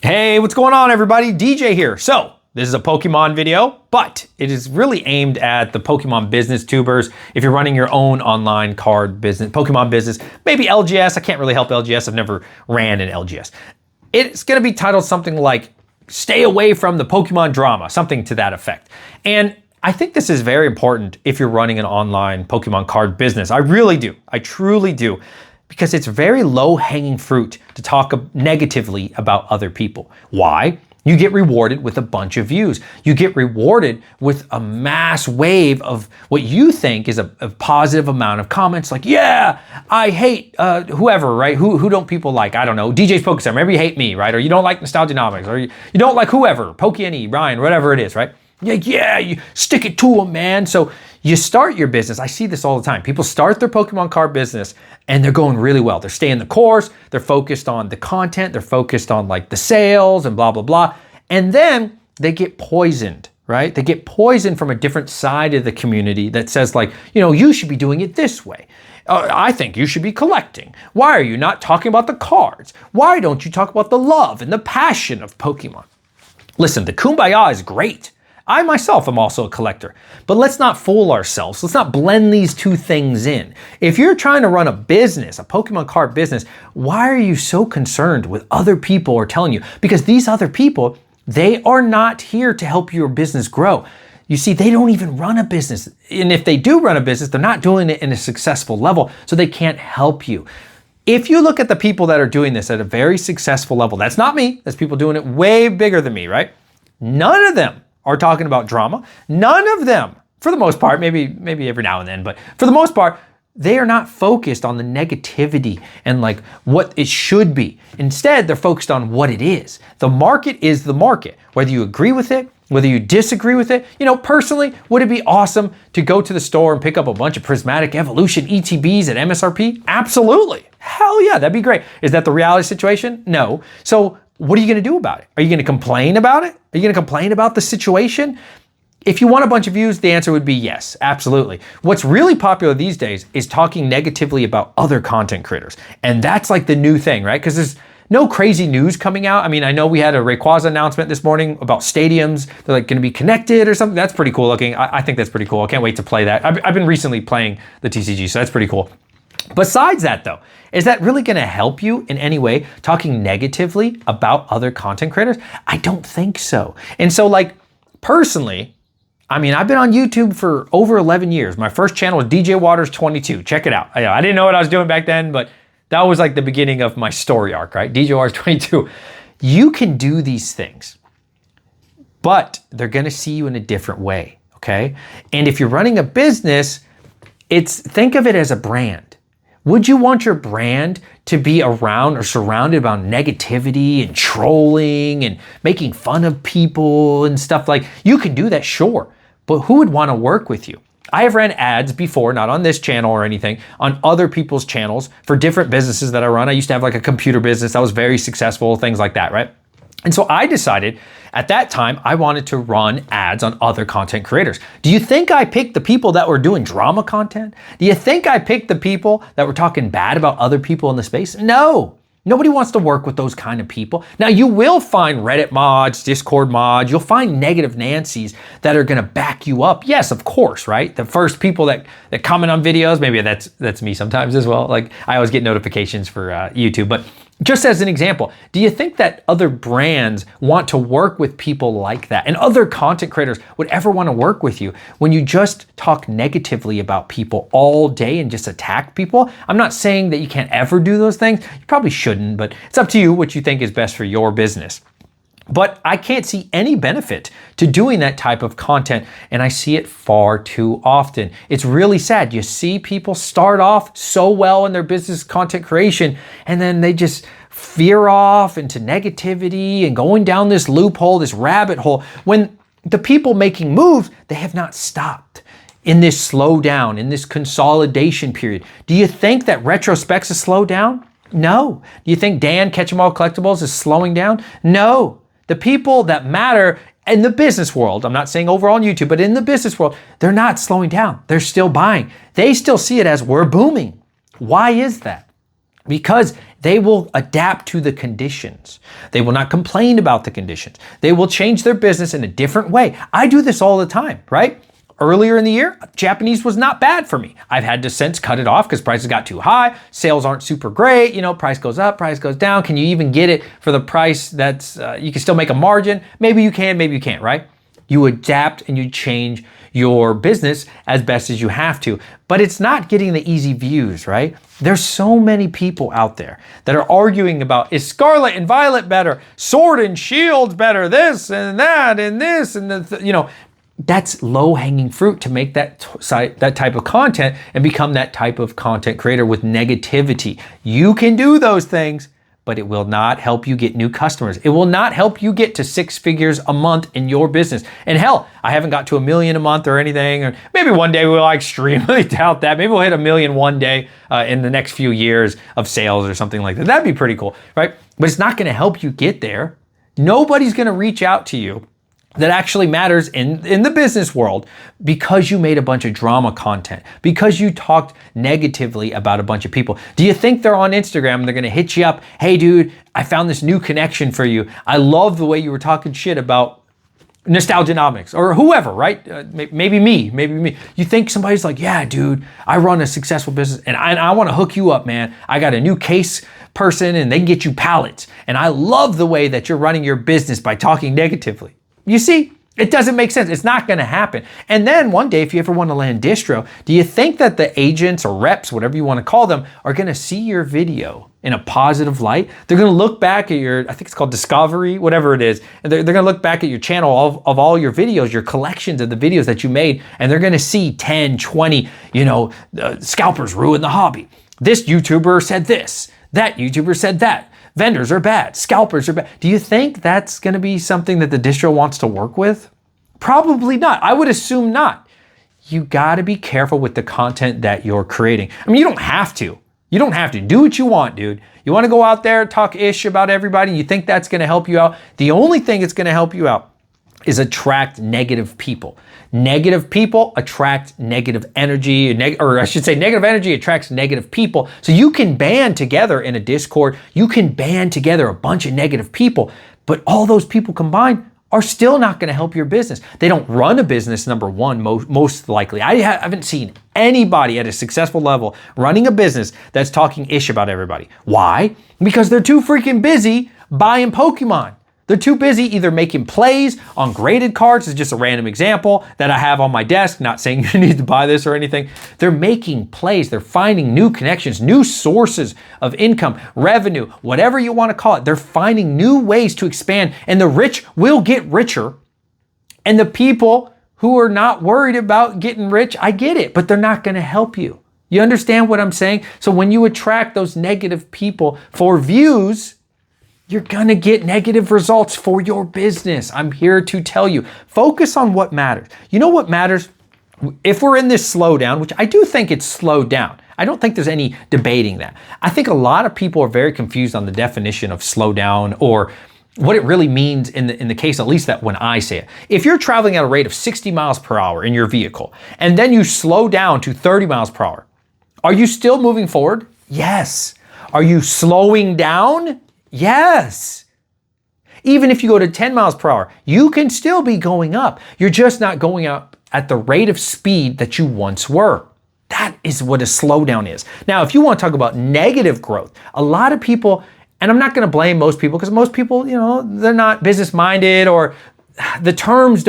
Hey, what's going on everybody? DJ here. So, this is a Pokemon video, but it is really aimed at the Pokemon business tubers. If you're running your own online card business, Pokemon business, maybe LGS. I can't really help LGS. I've never ran an LGS. It's gonna be titled something like, stay away from the Pokemon drama, something to that effect. And I think this is very important if you're running an online Pokemon card business. I really do. I truly do. Because it's very low-hanging fruit to talk negatively about other people. Why? You get rewarded with a bunch of views. You get rewarded with a mass wave of what you think is a positive amount of comments like, yeah, I hate whoever, right? Who don't people like? I don't know, DJ's Pokestar, maybe you hate me, right? Or you don't like Nostalgianomics, or you don't like whoever, Pokey, Ryan, whatever it is, right? Yeah, you stick it to them, man. So you start your business. I see this all the time. People start their Pokemon card business and they're going really well. They're staying the course. They're focused on the content. They're focused on like the sales and blah, blah, blah. And then they get poisoned, right? They get poisoned from a different side of the community that says like, you should be doing it this way. I think you should be collecting. Why are you not talking about the cards? Why don't you talk about the love and the passion of Pokemon? Listen, the kumbaya is great. I myself am also a collector, but let's not fool ourselves. Let's not blend these two things in. If you're trying to run a business, a Pokemon card business, why are you so concerned with other people are telling you? Because these other people, they are not here to help your business grow. You see, they don't even run a business. And if they do run a business, they're not doing it in a successful level, so they can't help you. If you look at the people that are doing this at a very successful level, that's not me, that's people doing it way bigger than me, right? None of them are talking about drama. None of them, for the most part, maybe every now and then, but for the most part, they are not focused on the negativity and like what it should be. Instead, they're focused on what it is. The market is the market. Whether you agree with it, whether you disagree with it, personally, would it be awesome to go to the store and pick up a bunch of Prismatic Evolution ETBs at MSRP? Absolutely. Hell yeah, that'd be great. Is that the reality situation? No. So what are you going to do about it? Are you going to complain about it? Are you going to complain about the situation? If you want a bunch of views, the answer would be yes, absolutely. What's really popular these days is talking negatively about other content creators. And that's like the new thing, right? Because there's no crazy news coming out. I mean, I know we had a Rayquaza announcement this morning about stadiums. They're like going to be connected or something. That's pretty cool looking. I think that's pretty cool. I can't wait to play that. I've been recently playing the TCG, so that's pretty cool. Besides that though, is that really going to help you in any way talking negatively about other content creators? I don't think so. And so like personally, I mean, I've been on YouTube for over 11 years. My first channel was DJ Waters 22. Check it out. I didn't know what I was doing back then, but that was like the beginning of my story arc, right? DJ Waters 22. You can do these things, but they're going to see you in a different way, okay? And if you're running a business, think of it as a brand. Would you want your brand to be around or surrounded by negativity and trolling and making fun of people and stuff like? You can do that, sure, but who would want to work with you? I have ran ads before, not on this channel or anything, on other people's channels for different businesses that I run. I used to have like a computer business that was very successful, things like that, right? And so I decided at that time, I wanted to run ads on other content creators. Do you think I picked the people that were doing drama content? Do you think I picked the people that were talking bad about other people in the space? No. Nobody wants to work with those kind of people. Now you will find Reddit mods, Discord mods, you'll find negative Nancys that are gonna back you up. Yes, of course, right? The first people that comment on videos, maybe that's me sometimes as well. Like I always get notifications for YouTube, but just as an example, do you think that other brands want to work with people like that? And other content creators would ever want to work with you when you just talk negatively about people all day and just attack people? I'm not saying that you can't ever do those things. You probably shouldn't, but it's up to you what you think is best for your business. But I can't see any benefit to doing that type of content, and I see it far too often. It's really sad. You see people start off so well in their business content creation, and then they just veer off into negativity and going down this loophole, this rabbit hole, when the people making moves, they have not stopped in this slowdown, in this consolidation period. Do you think that Retrospecs is slowed down? No. Do you think Dan Catch 'em All Collectibles is slowing down? No. The people that matter in the business world, I'm not saying overall on YouTube, but in the business world, they're not slowing down. They're still buying. They still see it as we're booming. Why is that? Because They will adapt to the conditions. They will not complain about the conditions. They will change their business in a different way. I do this all the time, right? Earlier in the year, Japanese was not bad for me. I've had to since cut it off because prices got too high. Sales aren't super great. Price goes up, price goes down. Can you even get it for the price that's, you can still make a margin? Maybe you can, maybe you can't, right? You adapt and you change your business as best as you have to. But it's not getting the easy views, right? There's so many people out there that are arguing about, is Scarlet and Violet better? Sword and Shield better? This and that and this and that's low-hanging fruit to make that type of content and become that type of content creator with negativity. You can do those things, but it will not help you get new customers. It will not help you get to 6 figures a month in your business. And hell, I haven't got to $1 million a month or anything, or maybe one day we'll extremely doubt that. Maybe we'll hit $1 million one day in the next few years of sales or something like that. That'd be pretty cool, right? But it's not gonna help you get there. Nobody's gonna reach out to you that actually matters in the business world because you made a bunch of drama content, because you talked negatively about a bunch of people. Do you think they're on Instagram and they're gonna hit you up? Hey dude, I found this new connection for you. I love the way you were talking shit about Nostalgianomics or whoever, right? Maybe me. You think somebody's like, yeah, dude, I run a successful business and I wanna hook you up, man. I got a new case person and they can get you pallets. And I love the way that you're running your business by talking negatively. You see, it doesn't make sense. It's not going to happen. And then one day, if you ever want to land distro, do you think that the agents or reps, whatever you want to call them, are going to see your video in a positive light? They're going to look back at your, I think it's called Discovery, whatever it is. And they're going to look back at your channel of all your videos, your collections of the videos that you made. And they're going to see 10, 20, scalpers ruin the hobby. This YouTuber said this. That YouTuber said that. Vendors are bad, scalpers are bad. Do you think that's gonna be something that the distro wants to work with? Probably not. I would assume not. You gotta be careful with the content that you're creating. I mean, you don't have to. You don't have to. Do what you want, dude. You wanna go out there, talk ish about everybody, you think that's gonna help you out? The only thing that's gonna help you out is attract negative people. Negative people attract negative energy, negative energy attracts negative people. So you can band together in a Discord, you can band together a bunch of negative people, but all those people combined are still not gonna help your business. They don't run a business, number one, most likely. I haven't seen anybody at a successful level running a business that's talking ish about everybody. Why? Because they're too freaking busy buying Pokemon. They're too busy either making plays on graded cards, is just a random example that I have on my desk, not saying you need to buy this or anything. They're making plays, they're finding new connections, new sources of income, revenue, whatever you want to call it. They're finding new ways to expand, and the rich will get richer. And the people who are not worried about getting rich, I get it, but they're not going to help you. You understand what I'm saying? So when you attract those negative people for views, you're gonna get negative results for your business. I'm here to tell you, focus on what matters. You know what matters? If we're in this slowdown, which I do think it's slowed down, I don't think there's any debating that. I think a lot of people are very confused on the definition of slow down or what it really means in the case, at least that when I say it. If you're traveling at a rate of 60 miles per hour in your vehicle, and then you slow down to 30 miles per hour, are you still moving forward? Yes. Are you slowing down? Yes. Even if you go to 10 miles per hour, you can still be going up. You're just not going up at the rate of speed that you once were. That is what a slowdown is. Now, if you want to talk about negative growth, a lot of people, and I'm not going to blame most people because most people, they're not business minded or the terms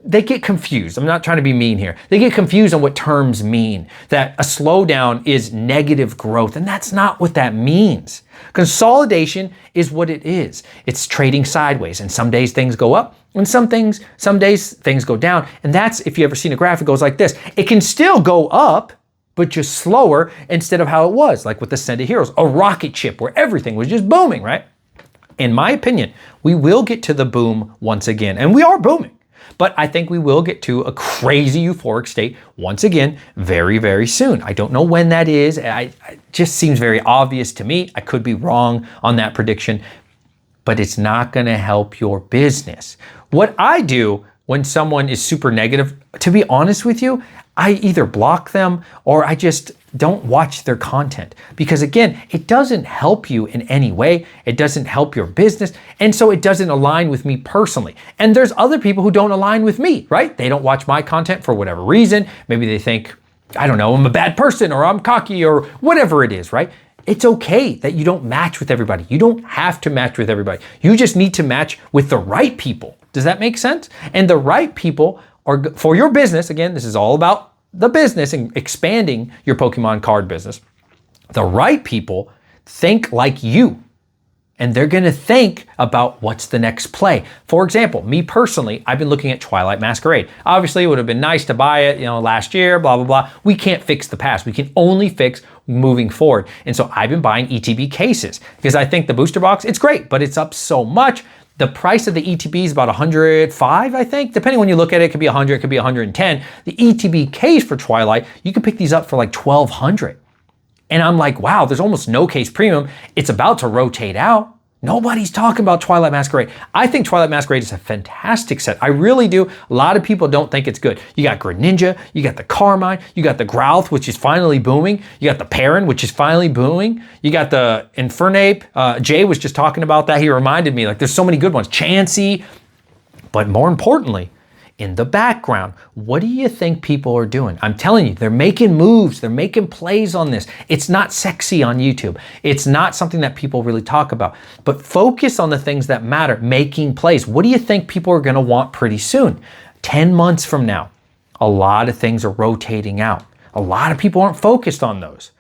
they get confused. I'm not trying to be mean here. They get confused on what terms mean, that a slowdown is negative growth, and that's not what that means. Consolidation is what it is. It's trading sideways, and some days things go up, and some days things go down. And that's, if you ever seen a graph, it goes like this. It can still go up, but just slower instead of how it was, like with the Ascended Heroes, a rocket ship where everything was just booming, right? In my opinion, we will get to the boom once again, and we are booming. But I think we will get to a crazy euphoric state once again very, very soon. I don't know when that is. It just seems very obvious to me. I could be wrong on that prediction, but it's not going to help your business. What I do when someone is super negative, to be honest with you, I either block them or I just don't watch their content, because again, it doesn't help you in any way. It doesn't help your business. And so it doesn't align with me personally. And there's other people who don't align with me, right? They don't watch my content for whatever reason. Maybe they think, I don't know, I'm a bad person or I'm cocky or whatever it is, right? It's okay that you don't match with everybody. You don't have to match with everybody. You just need to match with the right people. Does that make sense? And the right people are for your business. Again, this is all about the business and expanding your Pokemon card business. The right people think like you, and they're going to think about what's the next play. For example, me personally, I've been looking at Twilight Masquerade. Obviously, it would have been nice to buy it, last year, blah, blah, blah. We can't fix the past. We can only fix moving forward. And so I've been buying ETB cases because I think the booster box, it's great, but it's up so much. The price of the ETB is about 105, I think. Depending when you look at it, it could be 100, it could be 110. The ETB case for Twilight, you can pick these up for like 1,200. And I'm like, wow, there's almost no case premium. It's about to rotate out. Nobody's talking about Twilight Masquerade. I think Twilight Masquerade is a fantastic set. I really do. A lot of people don't think it's good. You got Greninja, you got the Carmine, you got the Growlithe, which is finally booming. You got the Perrin, which is finally booming. You got the Infernape. Jay was just talking about that. He reminded me, like, there's so many good ones. Chansey. But more importantly, in the background, what do you think people are doing? I'm telling you, they're making moves, they're making plays on this. It's not sexy on YouTube. It's not something that people really talk about, but focus on the things that matter, making plays. What do you think people are gonna want pretty soon? 10 months from now, a lot of things are rotating out. A lot of people aren't focused on those.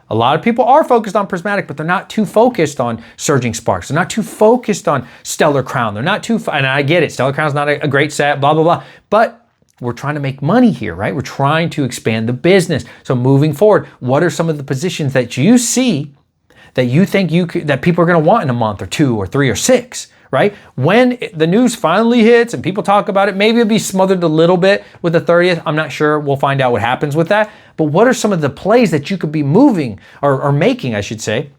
A lot of people are focused on Prismatic, but they're not too focused on Surging Sparks. They're not too focused on Stellar Crown. They're not too, and I get it, Stellar Crown's not a great set, blah, blah, blah. But we're trying to make money here, right? We're trying to expand the business. So moving forward, what are some of the positions that you see that you think that people are gonna want in a month or 2 or 3 or 6? Right? When the news finally hits and people talk about it, maybe it'll be smothered a little bit with the 30th. I'm not sure. We'll find out what happens with that. But what are some of the plays that you could be moving or making, I should say,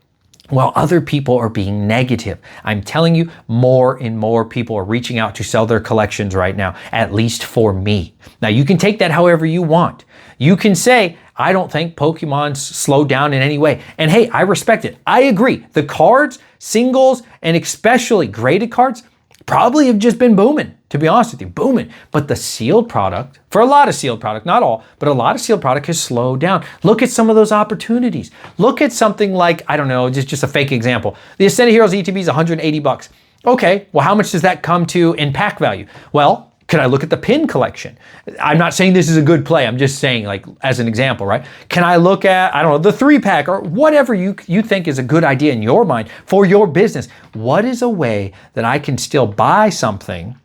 while other people are being negative? I'm telling you, more and more people are reaching out to sell their collections right now, at least for me. Now, you can take that however you want. You can say, I don't think Pokemon's slowed down in any way. And hey, I respect it. I agree. The cards, singles, and especially graded cards probably have just been booming, to be honest with you, booming. But the sealed product, for a lot of sealed product, not all, but a lot of sealed product has slowed down. Look at some of those opportunities. Look at something like, I don't know, just a fake example. The Ascended Heroes ETB is 180 bucks. Okay, well, how much does that come to in pack value? Well, could I look at the pin collection? I'm not saying this is a good play. I'm just saying, like, as an example, right? Can I look at, I don't know, the 3-pack or whatever you think is a good idea in your mind for your business? What is a way that I can still buy something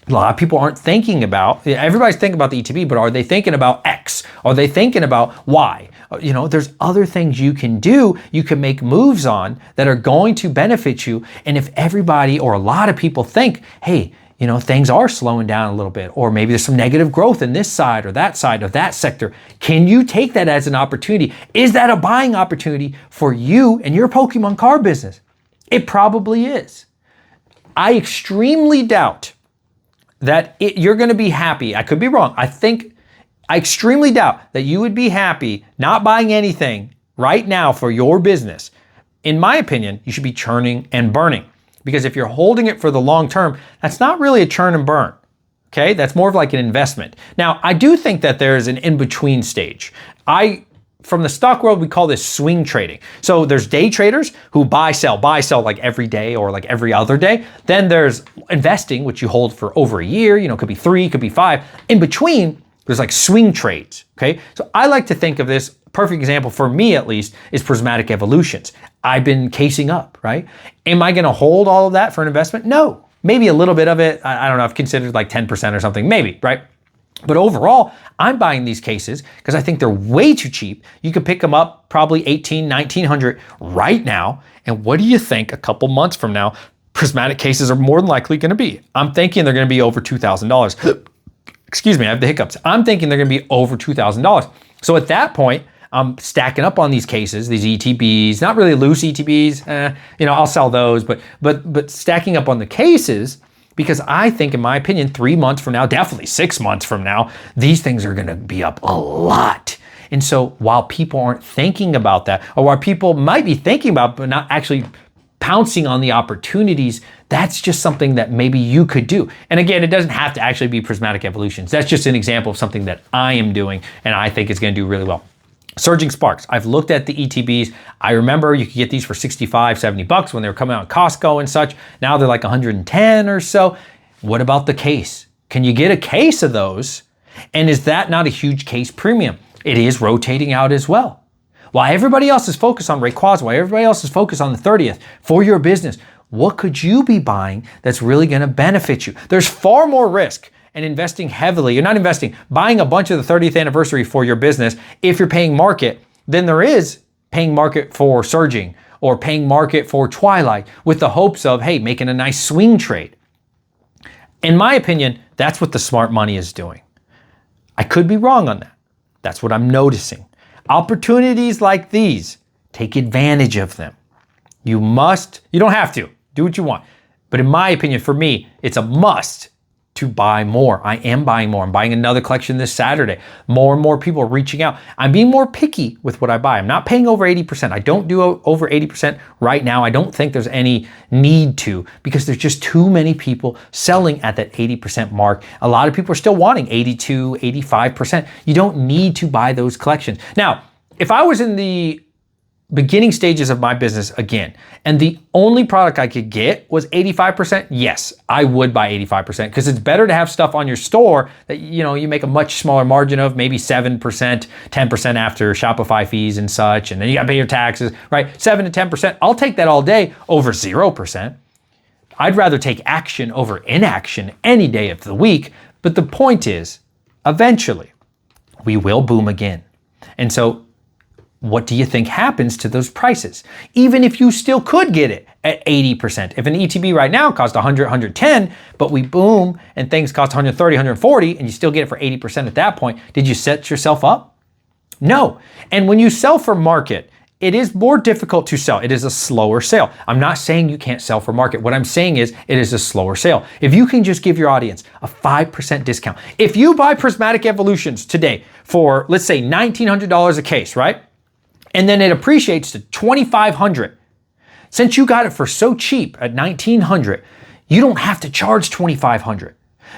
a lot of people aren't thinking about? Everybody's thinking about the ETB, but are they thinking about X? Are they thinking about Y? There's other things you can do, you can make moves on that are going to benefit you. And if everybody or a lot of people think, hey, things are slowing down a little bit, or maybe there's some negative growth in this side of that sector. Can you take that as an opportunity? Is that a buying opportunity for you and your Pokemon card business? It probably is. I extremely doubt that you're going to be happy. I could be wrong. I extremely doubt that you would be happy not buying anything right now for your business. In my opinion, you should be churning and burning. Because if you're holding it for the long term, that's not really a churn and burn, okay? That's more of like an investment. Now, I do think that there's an in-between stage. From the stock world, we call this swing trading. So there's day traders who buy, sell like every day or like every other day. Then there's investing, which you hold for over a year, could be 3, could be 5. In between, there's like swing trades, okay? So I like to think of this, perfect example for me at least, is Prismatic Evolutions. I've been casing up, right? Am I gonna hold all of that for an investment? No, maybe a little bit of it. I don't know, I've considered like 10% or something, maybe, right? But overall, I'm buying these cases because I think they're way too cheap. You could pick them up probably $1,800, $1,900 right now. And what do you think a couple months from now, Prismatic cases are more than likely gonna be? I'm thinking they're gonna be over $2,000. Excuse me, I have the hiccups. I'm thinking they're gonna be over $2,000. So at that point, I'm stacking up on these cases, these ETBs, not really loose ETBs. I'll sell those, but stacking up on the cases Because I think, in my opinion, 3 months from now, definitely 6 months from now, these things are going to be up a lot. And so while people aren't thinking about that, or while people might be thinking about but not actually pouncing on the opportunities, that's just something that maybe you could do. And again, it doesn't have to actually be prismatic evolutions. That's just an example of something that I am doing and I think is going to do really well. Surging sparks. I've looked at the ETBs. I remember you could get these for 65, 70 bucks when they were coming out in Costco and such. Now they're like 110 or so. What about the case? Can you get a case of those? And is that not a huge case premium? It is rotating out as well. While everybody else is focused on Rayquaza, while everybody else is focused on the 30th for your business, what could you be buying that's really going to benefit you? There's far more risk in investing heavily. You're not investing, buying a bunch of the 30th anniversary for your business if you're paying market than there is paying market for Surging or paying market for Twilight with the hopes of, hey, making a nice swing trade. In my opinion, that's what the smart money is doing. I could be wrong on that. That's what I'm noticing. Opportunities like these, take advantage of them. You don't have to, do what you want. But in my opinion, for me, it's a must to buy more. I am buying more. I'm buying another collection this Saturday. More and more people are reaching out. I'm being more picky with what I buy. I'm not paying over 80%. I don't do over 80% right now. I don't think there's any need to, because there's just too many people selling at that 80% mark. A lot of people are still wanting 82, 85%. You don't need to buy those collections. Now, if I was in the beginning stages of my business again, and the only product I could get was 85%, yes, I would buy 85%, because it's better to have stuff on your store that you make a much smaller margin of, maybe 7%, 10% after Shopify fees and such, and then you gotta pay your taxes, right? 7 to 10%. I'll take that all day over 0%. I'd rather take action over inaction any day of the week. But the point is, eventually, we will boom again. And so what do you think happens to those prices? Even if you still could get it at 80%. If an ETB right now costs 100, 110, but we boom and things cost 130, 140, and you still get it for 80% at that point, did you set yourself up? No. And when you sell for market, it is more difficult to sell. It is a slower sale. I'm not saying you can't sell for market. What I'm saying is it is a slower sale. If you can just give your audience a 5% discount, if you buy Prismatic Evolutions today for, let's say, $1,900 a case, right? And then it appreciates to $2,500. Since you got it for so cheap at $1,900, you don't have to charge $2,500.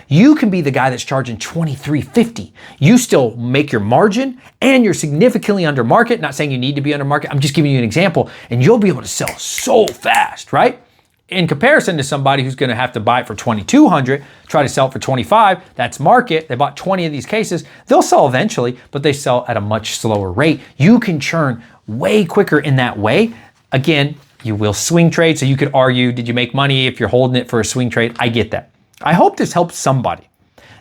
You can be the guy that's charging $2,350. You still make your margin and you're significantly under market. Not saying you need to be under market. I'm just giving you an example, and you'll be able to sell so fast, right? In comparison to somebody who's going to have to buy it for $2,200, try to sell it for $25, that's market. They bought 20 of these cases. They'll sell eventually, but they sell at a much slower rate. You can churn way quicker in that way. Again, you will swing trade, so you could argue, did you make money if you're holding it for a swing trade? I get that. I hope this helps somebody.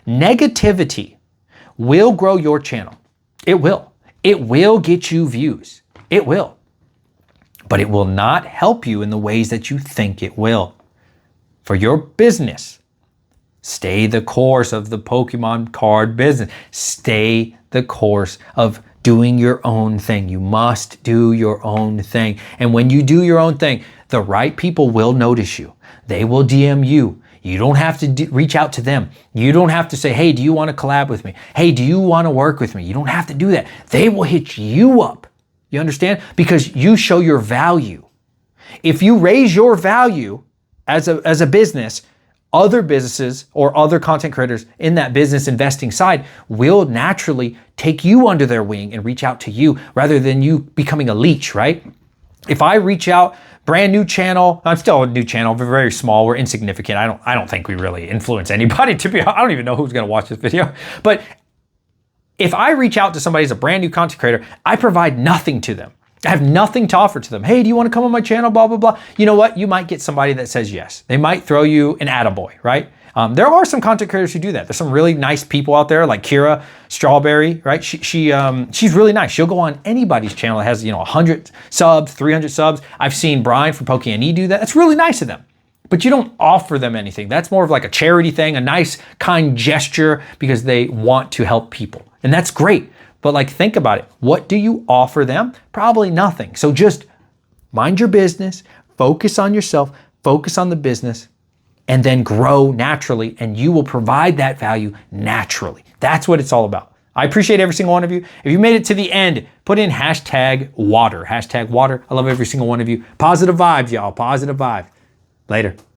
Negativity will grow your channel. It will. It will get you views. It will. But it will not help you in the ways that you think it will. For your business, stay the course of the Pokemon card business. Stay the course of doing your own thing. You must do your own thing. And when you do your own thing, the right people will notice you. They will DM you. You don't have to reach out to them. You don't have to say, hey, do you want to collab with me? Hey, do you want to work with me? You don't have to do that. They will hit you up. You understand? Because you show your value. If you raise your value as a business, other businesses or other content creators in that business investing side will naturally take you under their wing and reach out to you rather than you becoming a leech, right? If I reach out, brand new channel, I'm still a new channel, we're very small, we're insignificant. I don't think we really influence anybody, to be honest. I don't even know who's going to watch this video. But if I reach out to somebody as a brand new content creator, I provide nothing to them. I have nothing to offer to them. Hey, do you want to come on my channel? Blah, blah, blah. You know what? You might get somebody that says yes. They might throw you an attaboy, right? There are some content creators who do that. There's some really nice people out there like Kira Strawberry, right? She's really nice. She'll go on anybody's channel that has, 100 subs, 300 subs. I've seen Brian from Pokey&E do that. That's really nice of them. But you don't offer them anything. That's more of like a charity thing, a nice, kind gesture because they want to help people. And that's great. But think about it. What do you offer them? Probably nothing. So just mind your business, focus on yourself, focus on the business, and then grow naturally, and you will provide that value naturally. That's what it's all about. I appreciate every single one of you. If you made it to the end, put in #water. #water. I love every single one of you. Positive vibes, y'all. Positive vibes. Later.